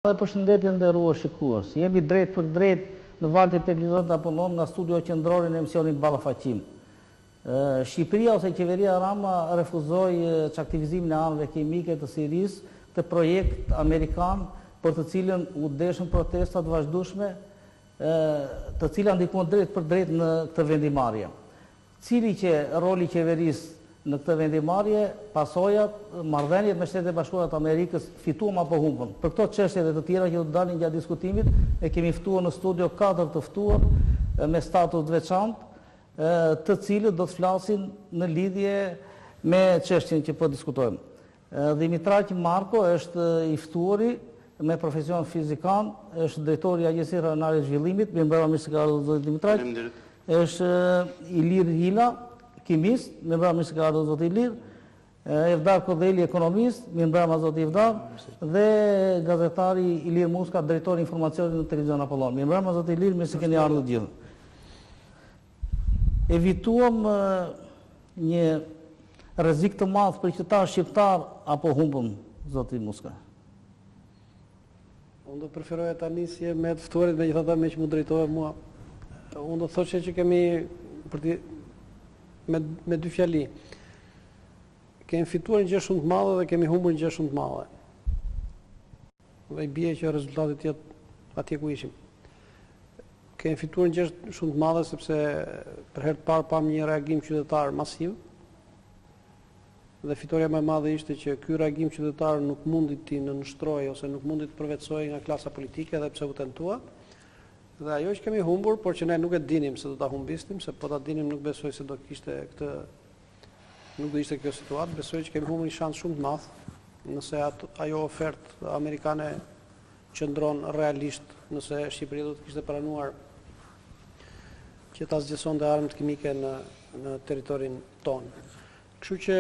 Dhe përshëndetje nderuar shikues. Jemi drejt për drejt në valët e televizorit Apollon nga studio qendrore në emisionin Ballafaqim. Shqipëria ose qeveria Rama refuzoi çaktivizimin e anëve kimike të Sirisë, të projekt amerikan për të cilën u deshën protesta të vazhdueshme, të cilat ndikojnë drejt për drejt në këtë vendimarrje. Cili që roli i qeverisë në këtë vendimarrje, pasojat, marrëdhëniet me Shtetet e Bashkuara të Amerikës fituam apo humbën. Për këto çështje dhe të tjera që do të dalin gjatë diskutimit, e kemi ftuar në studio 4 të ftuar me status të veçantë, të cilët do të flasin në lidhje me çështjen që po diskutojmë. Dimitraq Marko është i ftuari me profesion fizikan, është drejtori i Agjencisë Rajonale të Zhvillimit, mirë se ka ardhur zoti Dimitraq. Është Ilir Hila, kimist, mirëmbrëma se ka ardhur zoti Ilir, Evdar Kodeli, ekonomist, mirëmbrëma zoti Evdar, dhe gazetari Ilir Muska, drejtori informacionit në televizion Apollon. Mirëmbrëma zoti Ilir, mirë se keni ardhur gjithë. Evituam një rrezik të madh për qytetarë shqiptar apo humbëm, zoti Muska? Unë do preferoja ta nisje me të ftuarit, megjithatë me që mu drejtohet mua. Unë do thoshë që kemi me dy fjali. Kemi fituar një gjë shumë të madhe dhe kemi humbur një gjë shumë të madhe. Dhe i bie që rezultatet jetë atje ku ishim. Kemi fituar një gjë shumë të madhe sepse për herë të parë pam një reagim qytetar masiv. Dhe fitoria më e madhe ishte që ky reagim qytetar nuk mundi të nënshtrojë ose nuk mundi të përvetësojë nga klasa politike edhe pse u tentua. Dhe ajo që kemi humbur, por që ne nuk e dinim se do ta humbistim, se po ta dinim nuk besoj se do kishte nuk do ishte kjo situatë, besoj që kemi humbur një shans shumë të madh, nëse ajo ofertë amerikane qëndron realisht, nëse Shqipëria do të kishte pranuar që ta zgjesonte armët kimike në territorin tonë. Kështu që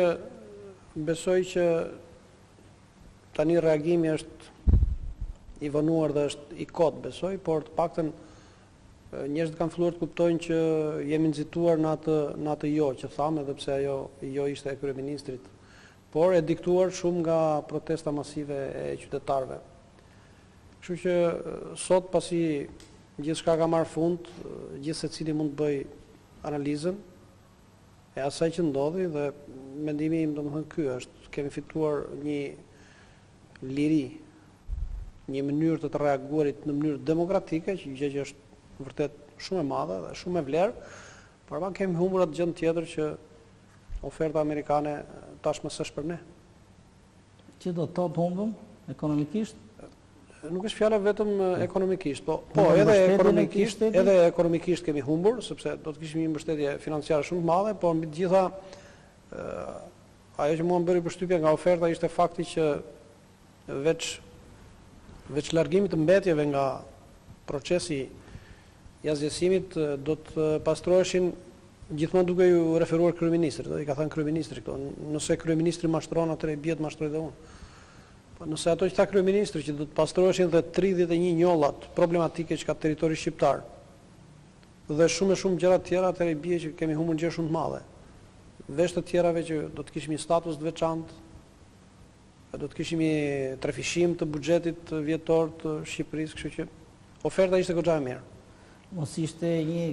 besoj që tani reagimi është i vënuar dhe është i kot, besoj, por të paktën njerëzit kanë filluar të kuptojnë që jemi nxituar në atë jo që thamë, edhe pse ajo jo ishte e kryeministrit, por e diktuar shumë nga protesta masive e qytetarëve. Kështu që sot, pasi gjithçka ka marrë fund, gjithë secili mund të bëj analizën e asaj që ndodhi, dhe mendimi im domethënë ky është, kemi fituar një liri, një mënyrë të reaguarit në mënyrë demokratike, që gjë që është vërtet shumë e madhe dhe shumë e vlerë, por kemi humbur atë gjë tjetër që oferta amerikane tashmë s'është për ne. Që do të thotë humbëm ekonomikisht? Nuk është fjala vetëm ekonomikisht, po edhe ekonomikisht kemi humbur, sepse do të kishim një mbështetje financiare shumë të madhe, por mbi të gjitha ajo që mua më bëri përshtypje nga oferta ishte fakti që veç largimit të mbetjeve nga procesi i azhjesimit do të pastroheshin gjithmonë duke ju referuar kryeministrit, i ka thënë kryeministri këto, nëse kryeministri mashtron, atëherë i bie të mashtroj dhe unë. Po nëse ato që tha kryeministri që do të pastroheshin dhe 31 njollat problematike që ka territori shqiptar dhe shumë gjëra të tjera, atëherë i bie që kemi humbur gjë shumë të madhe. Veç të tjerave që do të kishim një status të veçantë, do të kishim një trefishim të buxhetit vjetor të Shqipërisë, kështu që oferta ishte goxha e mirë. Mos ishte një